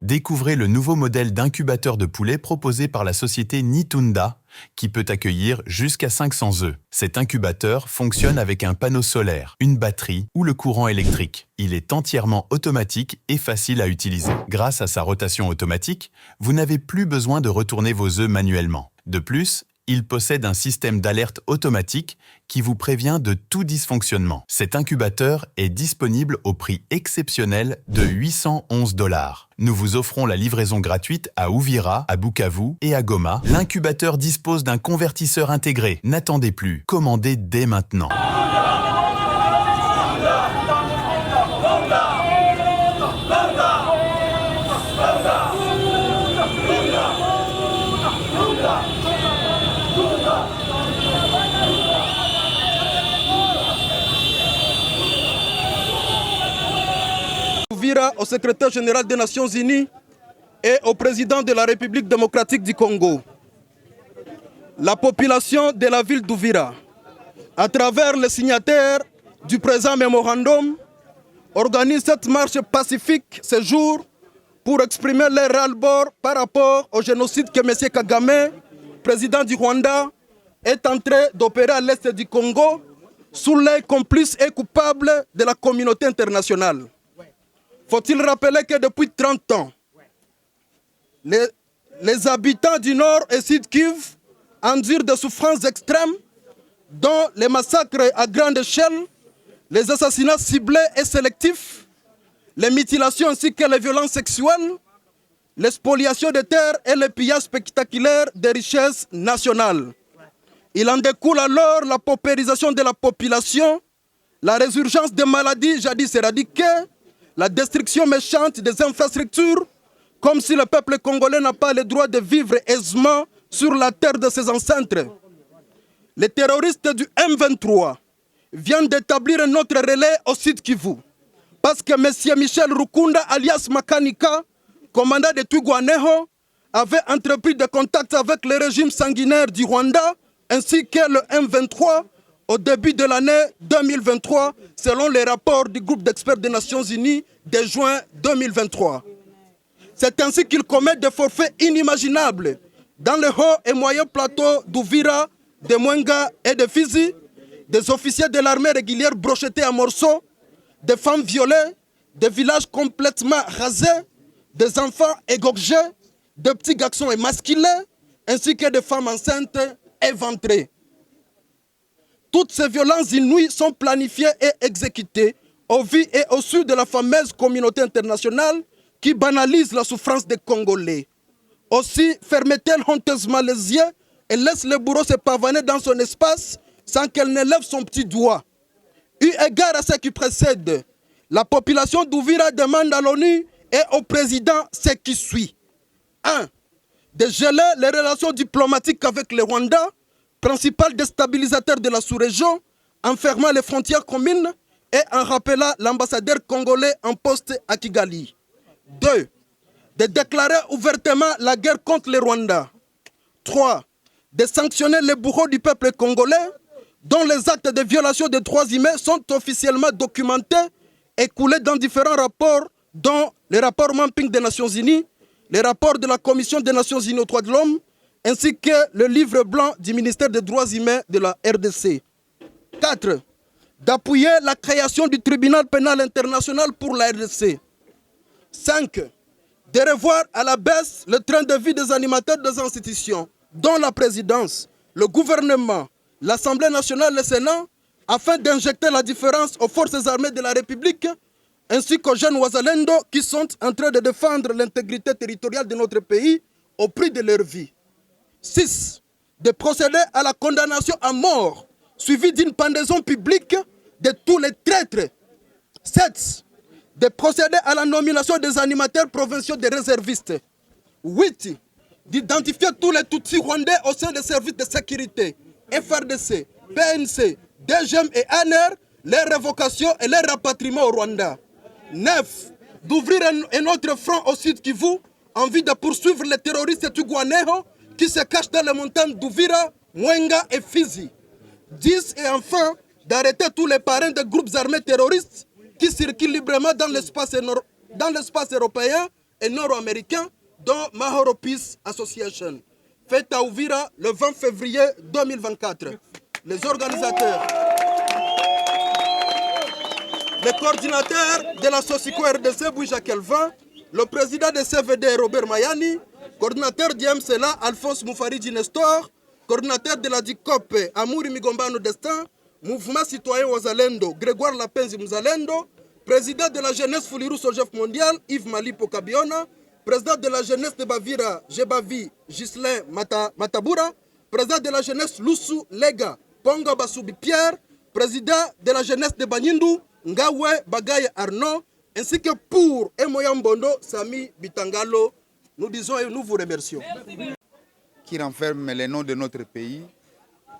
Découvrez le nouveau modèle d'incubateur de poulet proposé par la société Nitunda, qui peut accueillir jusqu'à 500 œufs. Cet incubateur fonctionne avec un panneau solaire, une batterie ou le courant électrique. Il est entièrement automatique et facile à utiliser. Grâce à sa rotation automatique, vous n'avez plus besoin de retourner vos œufs manuellement. De plus, il possède un système d'alerte automatique qui vous prévient de tout dysfonctionnement. Cet incubateur est disponible au prix exceptionnel de 811 $. Nous vous offrons la livraison gratuite à Uvira, à Bukavu et à Goma. L'incubateur dispose d'un convertisseur intégré. N'attendez plus, commandez dès maintenant. Au secrétaire général des Nations Unies et au président de la République démocratique du Congo. La population de la ville d'Uvira, à travers les signataires du présent mémorandum, organise cette marche pacifique ce jour pour exprimer leur ras-le-bol par rapport au génocide que M. Kagame, président du Rwanda, est en train d'opérer à l'est du Congo sous les complices et coupables de la communauté internationale. Faut-il rappeler que depuis 30 ans, les habitants du Nord et Sud Kivu endurent des souffrances extrêmes, dont les massacres à grande échelle, les assassinats ciblés et sélectifs, les mutilations ainsi que les violences sexuelles, l'expoliation des terres et le pillage spectaculaire des richesses nationales. Il en découle alors la paupérisation de la population, la résurgence des maladies jadis éradiquées, la destruction méchante des infrastructures, comme si le peuple congolais n'a pas le droit de vivre aisément sur la terre de ses ancêtres. Les terroristes du M23 viennent d'établir un autre relais au Sud Kivu, parce que M. Michel Rukunda, alias Makanika, commandant de Twigwaneho, avait entrepris des contacts avec le régime sanguinaire du Rwanda, ainsi que le M23, au début de l'année 2023, selon les rapports du groupe d'experts des Nations Unies de juin 2023. C'est ainsi qu'ils commettent des forfaits inimaginables dans le haut et moyen plateau d'Uvira, de Mwenga et de Fizi, des officiers de l'armée régulière brochetés à morceaux, des femmes violées, des villages complètement rasés, des enfants égorgés, de petits garçons émasculés, ainsi que des femmes enceintes éventrées. Toutes ces violences inouïes sont planifiées et exécutées au vu et au su de la fameuse communauté internationale qui banalise la souffrance des Congolais. Aussi ferme-t-elle honteusement les yeux et laisse le bourreau se pavaner dans son espace sans qu'elle ne lève son petit doigt. Eu égard à ce qui précède, la population d'Uvira demande à l'ONU et au président ce qui suit. 1. De geler les relations diplomatiques avec le Rwanda, principal déstabilisateur de la sous-région, en fermant les frontières communes et en rappelant l'ambassadeur congolais en poste à Kigali. 2. De déclarer ouvertement la guerre contre le Rwanda. 3. De sanctionner les bourreaux du peuple congolais, dont les actes de violation des droits humains sont officiellement documentés et coulés dans différents rapports, dont le rapport Mapping des Nations Unies, les rapports de la Commission des Nations Unies aux droits de l'homme, ainsi que le livre blanc du ministère des droits humains de la RDC. 4. D'appuyer la création du tribunal pénal international pour la RDC. 5. De revoir à la baisse le train de vie des animateurs des institutions, dont la présidence, le gouvernement, l'Assemblée nationale et le Sénat, afin d'injecter la différence aux forces armées de la République, ainsi qu'aux jeunes Ouazalendo qui sont en train de défendre l'intégrité territoriale de notre pays au prix de leur vie. 6. De procéder à la condamnation à mort, suivie d'une pendaison publique de tous les traîtres. 7. De procéder à la nomination des animateurs provinciaux des réservistes. 8. D'identifier tous les Tutsis rwandais au sein des services de sécurité, FRDC, PNC, DGM et ANR, les révocations et les rapatriements au Rwanda. 9. D'ouvrir un autre front au Sud Kivu en vue de poursuivre les terroristes Twigwaneho qui se cachent dans les montagnes d'Uvira, Mwenga et Fizi. 10. Et enfin, d'arrêter tous les parrains de groupes armés terroristes qui circulent librement dans l'espace européen et nord-américains, dont Mahoro Peace Association, faite à Uvira le 20 février 2024. Les organisateurs, le coordinateur de la Socico RDC Bouija Kelvin, le président de CVD Robert Mayani, coordinateur du MCLA Alphonse Moufariji Nestor, coordinateur de la DICOP Amouri Migombano Destin, Mouvement Citoyen Wazalendo Grégoire Lapenzi Mzalendo, président de la jeunesse Fuliru Sojef Mondial Yves Malipo Kabiona, président de la jeunesse de Bavira Jebavi Ghislain Matabura, président de la jeunesse Lusu Lega Ponga Basubi Pierre, président de la jeunesse de Banyindu Ngawe Bagaye Arnaud, ainsi que pour Emoyambondo Sami Bitangalo. Nous disons et nous vous remercions. Qui renferme les noms de notre pays,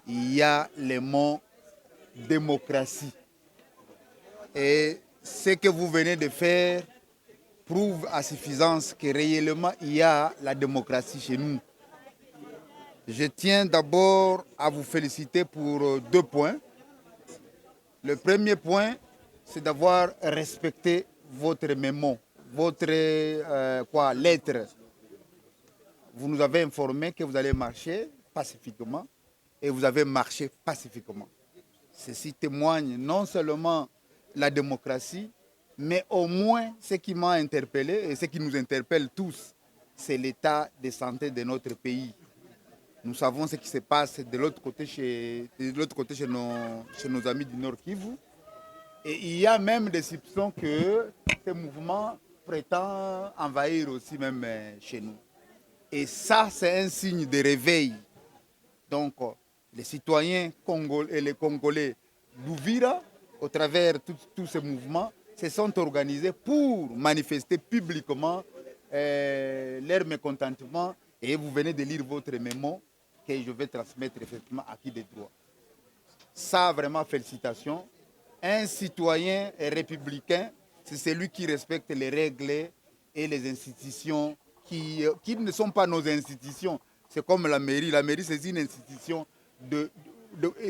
il y a le mot démocratie. Et ce que vous venez de faire prouve à suffisance que réellement il y a la démocratie chez nous. Je tiens d'abord à vous féliciter pour 2 points. Le premier point, c'est d'avoir respecté votre mémo, votre lettre. Vous nous avez informé que vous allez marcher pacifiquement et vous avez marché pacifiquement. Ceci témoigne non seulement la démocratie, mais au moins ce qui m'a interpellé et ce qui nous interpelle tous, c'est l'état de santé de notre pays. Nous savons ce qui se passe de l'autre côté chez nos amis du Nord Kivu. Et il y a même des soupçons que ce mouvement prétend envahir aussi même chez nous. Et ça, c'est un signe de réveil. Donc, les citoyens congolais et les Congolais d'Uvira, au travers de tous ces mouvements, se sont organisés pour manifester publiquement leur mécontentement. Et vous venez de lire votre mémo que je vais transmettre effectivement à qui des droits. Ça, vraiment, félicitations. Un citoyen républicain, c'est celui qui respecte les règles et les institutions qui ne sont pas nos institutions. C'est comme la mairie. La mairie, c'est une institution,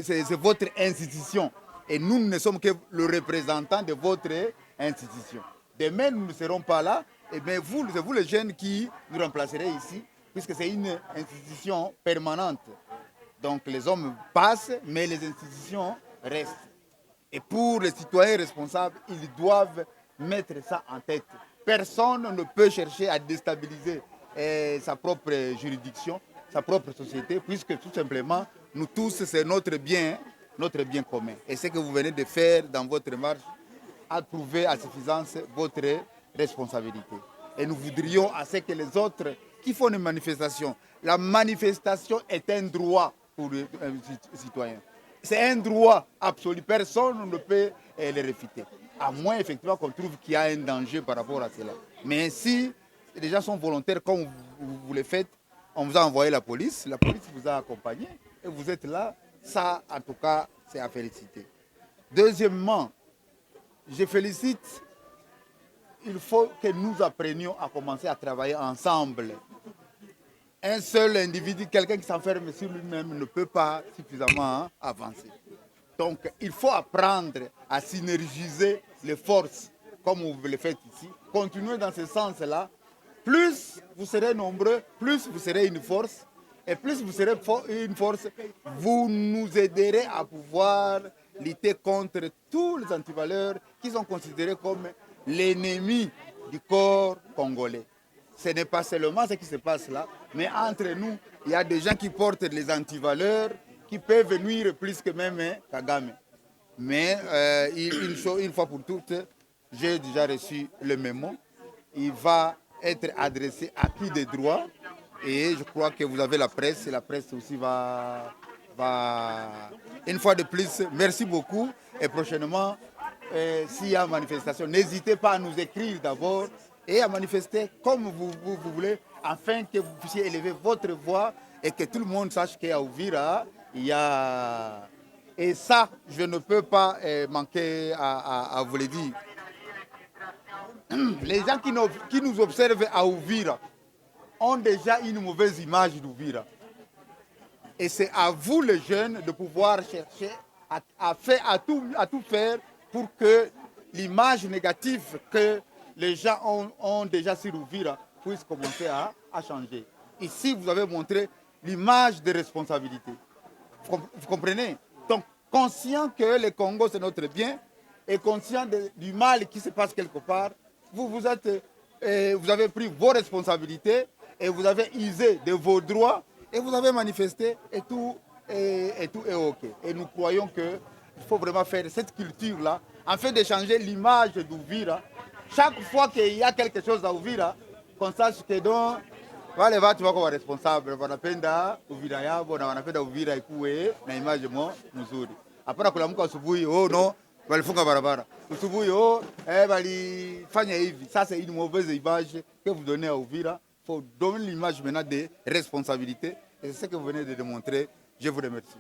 c'est votre institution. Et nous ne sommes que le représentant de votre institution. Demain, nous ne serons pas là. Et bien, c'est vous les jeunes qui nous remplacerez ici, puisque c'est une institution permanente. Donc les hommes passent, mais les institutions restent. Et pour les citoyens responsables, ils doivent mettre ça en tête. Personne ne peut chercher à déstabiliser sa propre juridiction, sa propre société, puisque tout simplement, nous tous, c'est notre bien commun. Et ce que vous venez de faire dans votre marche a prouvé à suffisance votre responsabilité. Et nous voudrions à ce que les autres qui font une manifestation, la manifestation est un droit pour les citoyens. C'est un droit absolu. Personne ne peut le réfuter. À moins effectivement qu'on trouve qu'il y a un danger par rapport à cela. Mais si les gens sont volontaires, comme vous le faites, on vous a envoyé la police vous a accompagné et vous êtes là. Ça, en tout cas, c'est à féliciter. Deuxièmement, je félicite, il faut que nous apprenions à commencer à travailler ensemble. Un seul individu, quelqu'un qui s'enferme sur lui-même ne peut pas suffisamment avancer. Donc, il faut apprendre à synergiser les forces, comme vous le faites ici. Continuez dans ce sens-là. Plus vous serez nombreux, plus vous serez une force. Et plus vous serez une force, vous nous aiderez à pouvoir lutter contre tous les antivaleurs qui sont considérés comme l'ennemi du corps congolais. Ce n'est pas seulement ce qui se passe là, mais entre nous, il y a des gens qui portent les antivaleurs qui peuvent nuire plus que même Kagame. Mais une fois pour toutes, j'ai déjà reçu le mémo. Il va être adressé à qui des droits. Et je crois que vous avez la presse. Et la presse aussi va... Une fois de plus, merci beaucoup. Et prochainement, s'il y a manifestation, n'hésitez pas à nous écrire d'abord et à manifester comme vous voulez, afin que vous puissiez élever votre voix et que tout le monde sache qu'à Uvira, il y a... Et ça, je ne peux pas manquer à vous le dire. Les gens qui nous observent à Uvira ont déjà une mauvaise image d'Uvira. Et c'est à vous, les jeunes, de pouvoir chercher à tout faire pour que l'image négative que les gens ont déjà sur Uvira puissent commencer à changer. Ici, vous avez montré l'image de responsabilité. Vous comprenez? Donc, conscient que le Congo, c'est notre bien, et conscient du mal qui se passe quelque part, vous avez pris vos responsabilités et vous avez usé de vos droits et vous avez manifesté et tout est OK. Et nous croyons qu'il faut vraiment faire cette culture-là afin de changer l'image d'Uvira. Chaque fois qu'il y a quelque chose à Uvira, qu'on sache que donc, wale watu wako wa responsable wanapenda Uvira yabo na wanapenda Uvira ikuwe na image mzuri. Hapana kulamuka asubuhi no walifunga barabara. Asubuhi walifanya hivi. Ça c'est une mauvaise image que vous donnez à Uvira. Il faut donner l'image maintenant de responsabilité et c'est ce que vous venez de démontrer. Je vous remercie.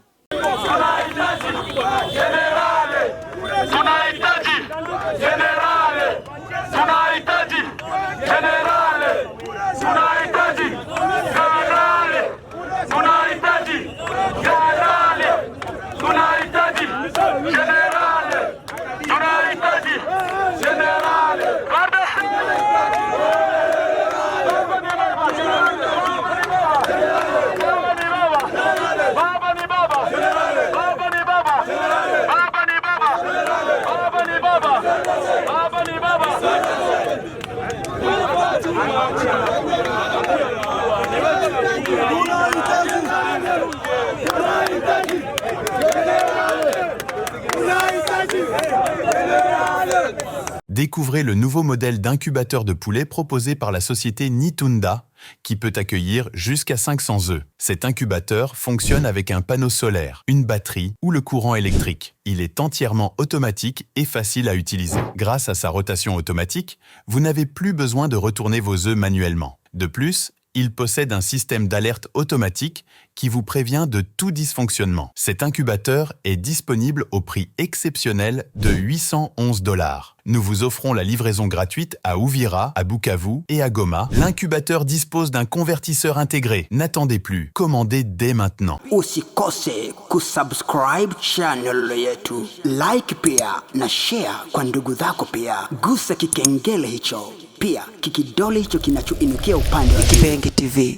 Découvrez le nouveau modèle d'incubateur de poulet proposé par la société Nitunda, qui peut accueillir jusqu'à 500 œufs. Cet incubateur fonctionne avec un panneau solaire, une batterie ou le courant électrique. Il est entièrement automatique et facile à utiliser. Grâce à sa rotation automatique, vous n'avez plus besoin de retourner vos œufs manuellement. De plus, il possède un système d'alerte automatique qui vous prévient de tout dysfonctionnement. Cet incubateur est disponible au prix exceptionnel de 811 $. Nous vous offrons la livraison gratuite à Uvira, à Bukavu et à Goma. L'incubateur dispose d'un convertisseur intégré. N'attendez plus, commandez dès maintenant. Usikose kusubscribe channel yetu, like pia na share kwa ndugu zako pia. Gusa kikengele hicho pia, kikidole hicho kinachoinukia upande wa Kipengi TV.